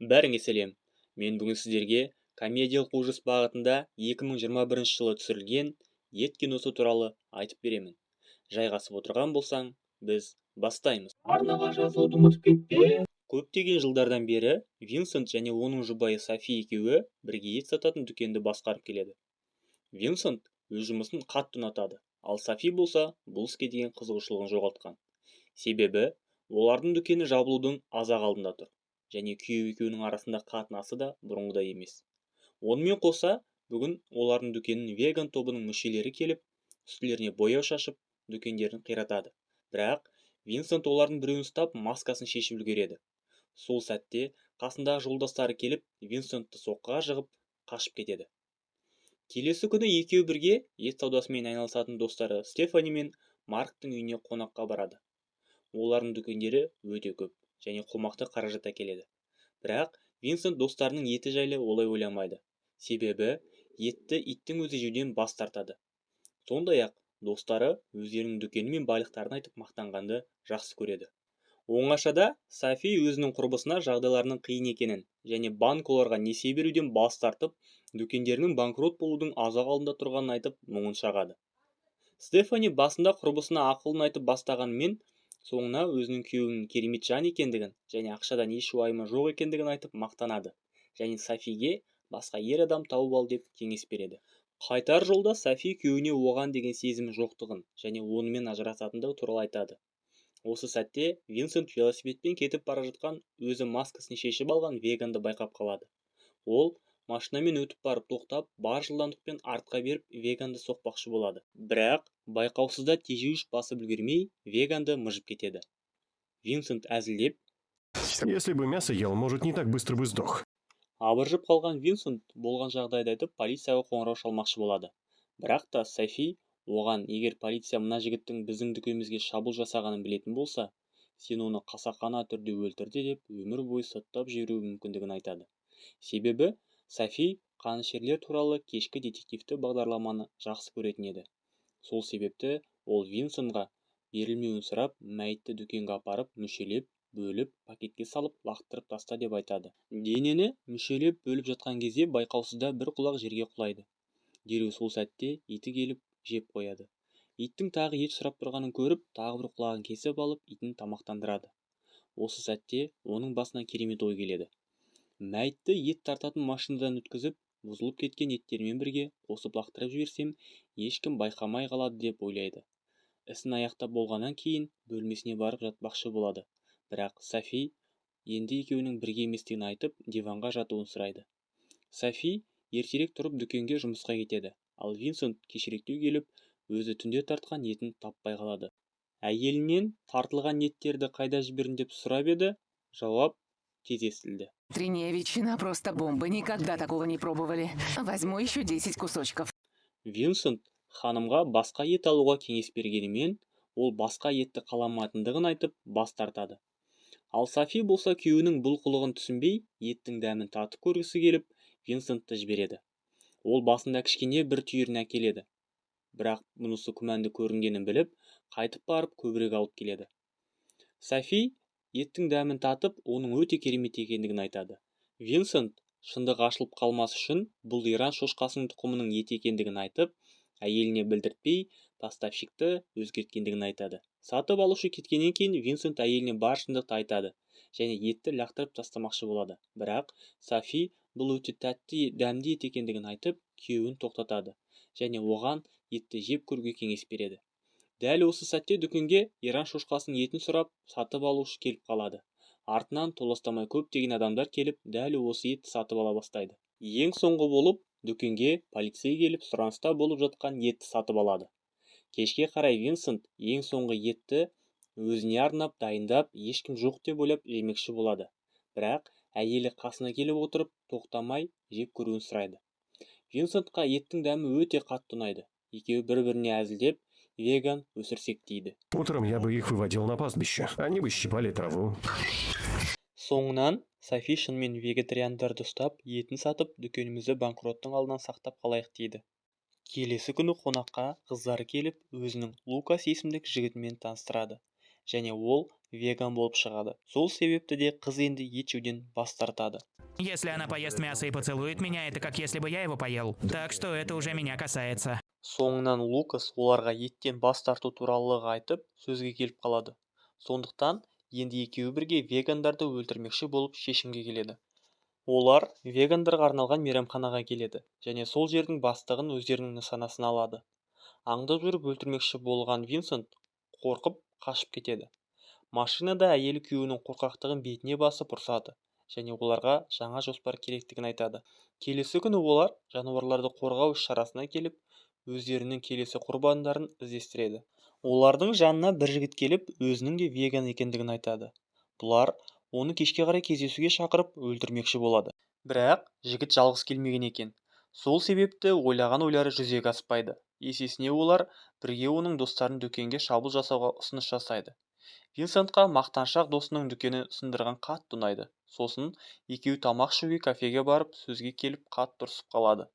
Бәріңе сәлем. Мен бүгін сіздерге комедиялық ужас бағытында 2021 жылы түсірілген ет киносы туралы айтып беремін. Жайғасып отырған болсаң, біз бастаймыз. Арнаға жазылуды ұмытып кетпе. Көптеген жылдардан бері Винсент және оның жұбайы Софи екеуі бірге ет сататын дүкенді басқарып келеді. Винсент өз жұмысын қатты ұнатады, ал Софи болса бұл іске деген қызығушылығын жоғалтқан. Себебі олардың дүкені жабылудың аз-ақ алдында тұр, және күйеу екеуінің арасында қатынасы да бұрынғыдай емес. Онымен қоса, бүгін олардың дүкенін веган тобының мүшелері келіп, үстілеріне бояу шашып, дүкендерін қиратады. Бірақ Винсент олардың біреуін ұстап, маскасын шешіп үлгереді. Сол сәтте қасындағы жолдастары келіп, Винсентті соққыға жығып, қашып кетеді. Келесі күні екеуі бірге ет саудасымен айналысатын достары Стефани мен Марктың үйіне қонаққа барады. Олардың дүкендері өте көп және қомақты қаражат әкеледі. Бірақ Винсент достарының еті жайлы олай ойламайды. Себебі етті иттің өзі жеуден бас тартады. Сондай-ақ достары өздерінің дүкені мен байлықтарын айтып мақтанғанды жақсы көреді. Оңашада Софи өзінің құрбысына жағдайларының қиын екенін және банк оларға несие беруден бас тартып, дүкендерінің банкрот болудың аз-ақ алдында тұрғанын айтып мұңын шағады. Стефани басында құрбысына ақылын айтып бастағанымен, соңына өзінің күйеуінің керемет жан екендігін және ақшадан еш уайымы жоқ екендігін айтып мақтанады, және Софиге басқа ер адам тауып ал деп кеңес береді. Қайтар жолда Софи күйеуіне оған деген сезімі жоқтығын және онымен ажырасатындығы туралы айтады. Осы сәтте Винсент велосипедпен кетіп бара жатқан өзі маскасын шешіп алған веганды байқап қалады. Ол машинамен өтіп барып тоқтап, бар жылдамдықпен артқа беріп веганды соқпақшы болады. Бірақ байқаусызда тежеуіш басып үлгермей, веганды мыжып кетеді. Винсент әзілдеп, Если бы мясо ел, может, не так быстро бы сдох. абыржып қалған Винсент болған жағдайды айтып полицияға қоңырау шалмақшы болады. Бірақ та Софи оған, егер полиция мына жігіттің біздің дүкенімізге шабуыл жасағанын білетін болса, сен оны қасақана түрде өлтірді деп өмір бойы соттап жіберуі мүмкіндігін айтады. Себебі Софи қанішерлер туралы кешкі детективті бағдарламаны жақсы көретін еді. Сол себепті ол Винсентға берілмеуін сұрап, мәйітті дүкенге апарып, мүшелеп, бөліп, пакетке салып, лақтырып таста деп айтады. Денені мүшелеп бөліп жатқан кезде байқаусызда бір құлақ жерге құлайды. Дереу сол сәтте иті келіп жеп қояды. Иттің тағы ет сұрап тұрғанын көріп, тағы бір құлағын кесіп алып, итін тамақтандырады. Осы сәтте оның басына керемет ой келеді. Мәйітті ет тартатын машинадан өткізіп, бұзылып кеткен еттермен бірге қосып лақтырып жіберсем, ешкім байқамай қалады деп ойлайды. Ісін аяқтап болғаннан кейін бөлмесіне барып жатпақшы болады. Бірақ Софи енді екеуінің бірге еместігін айтып, диванға жатуын сұрайды. Софи ертерек тұрып дүкенге жұмысқа кетеді, ал Винсент кешіректеу келіп, өзі түнде тартқан етін таппай қалады. Әйелінен тартылған еттерді қайда жібердің деп сұрап еді, жауап тез естілді. Утренняя ветчина просто бомба, никогда такого не пробовали. Возьму еще 10 кусочков. Винсент ханымға басқа ет алуға кеңес бергенімен, ол басқа етті қаламайтындығын айтып бас тартады. Ал Софи болса күйеуінің бұл қылығын түсінбей, еттің дәмін татып көргісі келіп, Винсентті жібереді. Ол басында кішкене бір түйірін әкеледі. Бірақ мұнысы күмәнді көрінгенін біліп, қайтып барып көбірек алып келеді. Софи еттің дәмін татып, оның өте керемет екендігін айтады. Винсент шындық ашылып қалмас үшін бұл Иран шошқасының тұқымының еті екендігін айтып, әйеліне білдіртпей, поставщикті өзгерткендігін айтады. Сатып алушы кеткеннен кейін Винсент әйеліне бар шындықты айтады және етті лақтырып тастамақшы болады. Бірақ Софи бұл өте тәтті, дәмді ет екендігін айтып, күйеуін тоқтатады және оған етті жеп көруге кеңес береді. Дәл осы сәтте дүкенге Иран шошқасының етін сұрап, сатып алушы келіп қалады. Артынан толастамай көптеген адамдар келіп, дәл осы етті сатып ала бастайды. Ең соңғы болып, дүкенге полицей келіп, сұраныста болып жатқан етті сатып алады. Кешке қарай Винсент ең соңғы етті өзіне арнап дайындап, ешкім жоқ деп ойлап жемекші болады. Бірақ әйелі қасына келіп отырып, тоқтамай жеп көруін сұрайды. Винсентқа еттің дәмі өте қатты ұнайды. Екеуі бір-біріне әзілдеп, веган өсірсек дейді. Утром я бы их выводил на пастбище. Они бы щипали траву. Соңынан Софи шынымен вегетариандарды ұстап, етін сатып, дүкенімізді банкроттың алдынан сақтап қалайық дейді. Келесі күні қонаққа қыздары келіп, өзінің Лукас есімдік жігітімен таныстырады. және ол веган болып шығады. Сол себепті де қыз енді ет жеуден бас тартады. Если она поест мясо и поцелует меня, это как если бы я его поел. Так что это уже меня касается. Соңынан Лукас оларға еттен бас тарту туралылығы айтып, сөзге келіп қалады. Сондықтан енді екеуі бірге вегандарды өлтірмекші болып шешімге келеді. Олар вегандарға арналған мейрамханаға келеді және сол жердің бастығын өздерінің нысанасына алады. Аңдып жүріп өлтірмекші болған Винсент қорқып қашып кетеді. Машинада әйелі күйеуінің қорқақтығын бетіне басып ұрсады және оларға жаңа жоспар керектігін айтады. Келесі күні олар жануарларды қорғау іс-шарасына келіп, өздерінің келесі құрбандарын іздестіреді. Олардың жанына бір жігіт келіп, өзінің де веган екендігін айтады. Бұлар оны кешке қарай кездесуге шақырып өлтірмекші болады. Бірақ жігіт жалғыз келмеген екен. Сол себепті ойлаған ойлары жүзеге аспайды. Есесіне олар бірге оның достарын дүкенге шабуыл жасауға ұсыныс жасайды. Винсентқа мақтаншақ досының дүкені сындырған қатты ұнайды. Сосын екеуі тамақ ішуге кафеге барып, сөзге келіп қатты ұрсып қалады.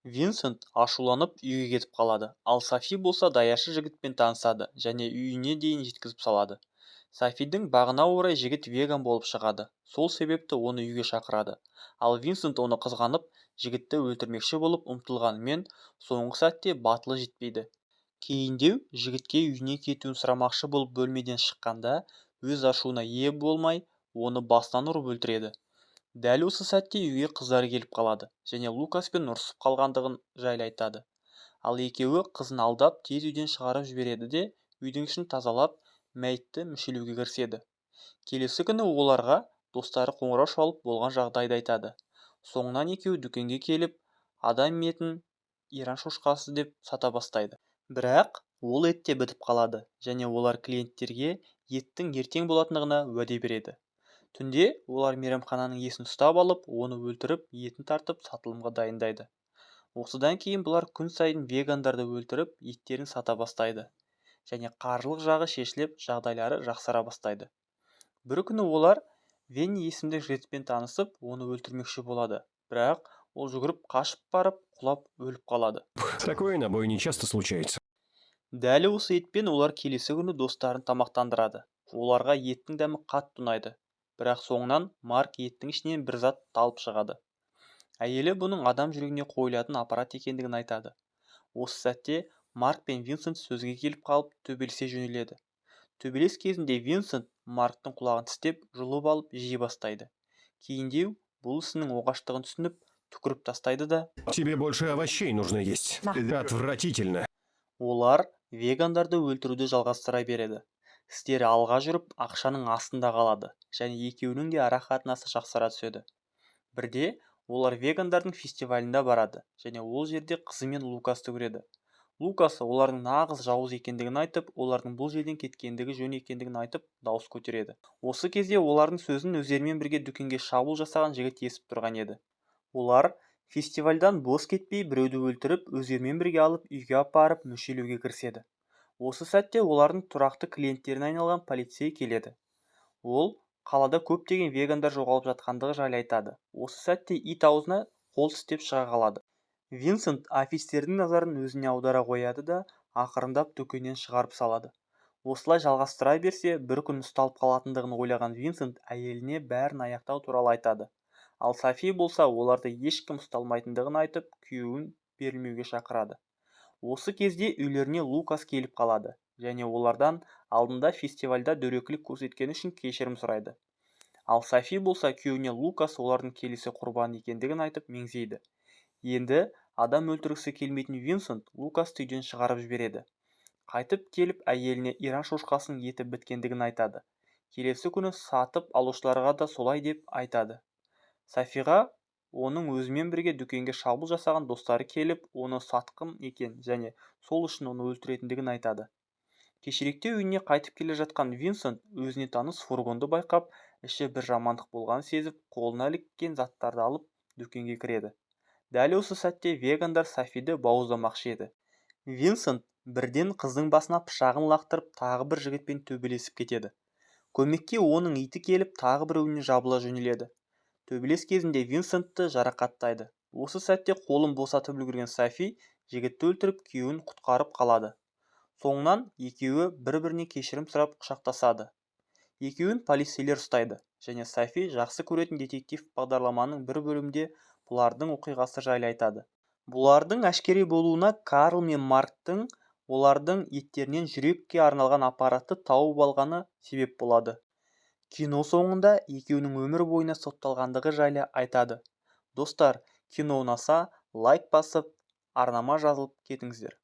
Винсент ашуланып үйге кетіп қалады, ал Софи болса даяшы жігітпен танысады және үйіне дейін жеткізіп салады. Софидің бағына орай жігіт веган болып шығады. Сол себепті оны үйге шақырады. Ал Винсент оны қызғанып, жігітті өлтірмекші болып ұмтылғанымен, соңғы сәтте батылы жетпейді. Кейіндеу жігітке үйіне кетуін сұрамақшы болып бөлмеден шыққанда, өз ашуына ие болмай, оны басынан ұрып өлтіреді. Дәл осы сәтте үйге қыздары келіп қалады және Лукаспен ұрсып қалғандығын жайлы айтады. Ал екеуі қызын алдап тез үйден шығарып жібереді де үйдің ішін тазалап, мәйітті мүшелеуге кіріседі. Келесі күні оларға достары қоңырау шалып болған жағдайды айтады. Соңынан екеуі дүкенге келіп, адам етін иран шошқасы деп сата бастайды. Бірақ ол ет те бітіп қалады және олар клиенттерге еттің ертең болатындығына уәде береді. Түнде олар мейрамхананың иесін ұстап алып, оны өлтіріп, етін тартып сатылымға дайындайды. Осыдан кейін бұлар күн сайын вегандарды өлтіріп, еттерін сата бастайды. Және қаржылық жағы шешіліп, жағдайлары жақсара бастайды. Бір күні олар Венни есімді жігітпен танысып, оны өлтірмекші болады. Бірақ ол жүгіріп қашып барып, құлап өліп қалады. Такое на бойне часто случается. Дәл осы етпен олар келесі күні достарын тамақтандырады. Оларға еттің дәмі қатты ұнайды. Бірақ соңынан Марк еттің ішінен бір зат талып шығады. Әйелі бұның адам жүрегіне қойылатын аппарат екендігін айтады. Осы сәтте Марк пен Винсент сөзге келіп қалып төбелесе жөнеледі. Төбелес кезінде Винсент Марктың құлағын тістеп, жұлып алып жей бастайды. Кейіндеу бұл ісінің оғаштығын түсініп, түкіріп тастайды да Тебе больше овощей нужно есть. Отвратительно. олар вегандарды өлтіруді жалғастыра береді. Істері алға жүріп, ақшаның астында қалады және екеуінің де ара қатынасы жақсара түседі. Бірде олар вегандардың фестивалінде барады және ол жерде қызы мен Лукасты көреді. Лукас олардың нағыз жауыз екендігін айтып, олардың бұл жерден кеткендігі жөн екендігін айтып, дауыс көтереді. Осы кезде олардың сөзін өздерімен бірге дүкенге шабуыл жасаған жігіт естіп тұрған еді. Олар фестивальдан бос кетпей біреуді өлтіріп, өздерімен бірге алып үйге апарып мүшелеуге кіріседі. Осы сәтте олардың тұрақты клиенттеріне айналған полицей келеді. Ол қалада көптеген вегандар жоғалып жатқандығы жайлы айтады. Осы сәтте ит аузына қол тістеп шыға қалады. Винсент офицердің назарын өзіне аудара қояды да ақырындап дүкеннен шығарып салады. Осылай жалғастыра берсе, бір күн ұсталып қалатындығын ойлаған Винсент әйеліне бәрін аяқтау туралы айтады. Ал Софи болса оларды ешкім ұсталмайтындығын айтып, күйеуін берілмеуге шақырады. Осы кезде үйлеріне Лукас келіп қалады және олардан алдында фестивальда дөрекілік көрсеткені үшін кешірім сұрайды. Ал Софи болса күйеуіне Лукас олардың келесі құрбаны екендігін айтып меңзейді. Енді адам өлтіргісі келмейтін Винсент Лукасты үйден шығарып жібереді. Қайтып келіп әйеліне иран шошқасының еті біткендігін айтады. Келесі күні сатып алушыларға да солай деп айтады. Софиға оның өзімен бірге дүкенге шабуыл жасаған достары келіп, оны сатқын екен және сол үшін оны өлтіретіндігін айтады. Кешіректе үйіне қайтып келе жатқан Винсент өзіне таныс фургонды байқап, іші бір жамандық болғанын сезіп, қолына іліккен заттарды алып дүкенге кіреді. Дәл осы сәтте вегандар Софиді бауыздамақшы еді. Винсент бірден қыздың басына пышағын лақтырып, тағы бір жігітпен төбелесіп кетеді. Көмекке оның иті келіп, тағы біреуіне жабыла жөнеледі. Төбелес кезінде Винсентті жарақаттайды. Осы сәтте қолын босатып үлгерген Софи жігітті өлтіріп, күйеуін құтқарып қалады. Соңынан екеуі бір-біріне кешірім сұрап құшақтасады. Екеуін полицейлер ұстайды және Софи жақсы көретін детектив бағдарламаның бір бөлімде бұлардың оқиғасы жайлы айтады. Бұлардың әшкере болуына Карл мен Марктың олардың еттерінен жүрекке арналған аппаратты тауып алғаны себеп болады. Кино соңында екеуінің өмір бойына сотталғандығы жайлы айтады. Достар, кино ұнаса, лайк басып, арнама жазылып кетіңіздер.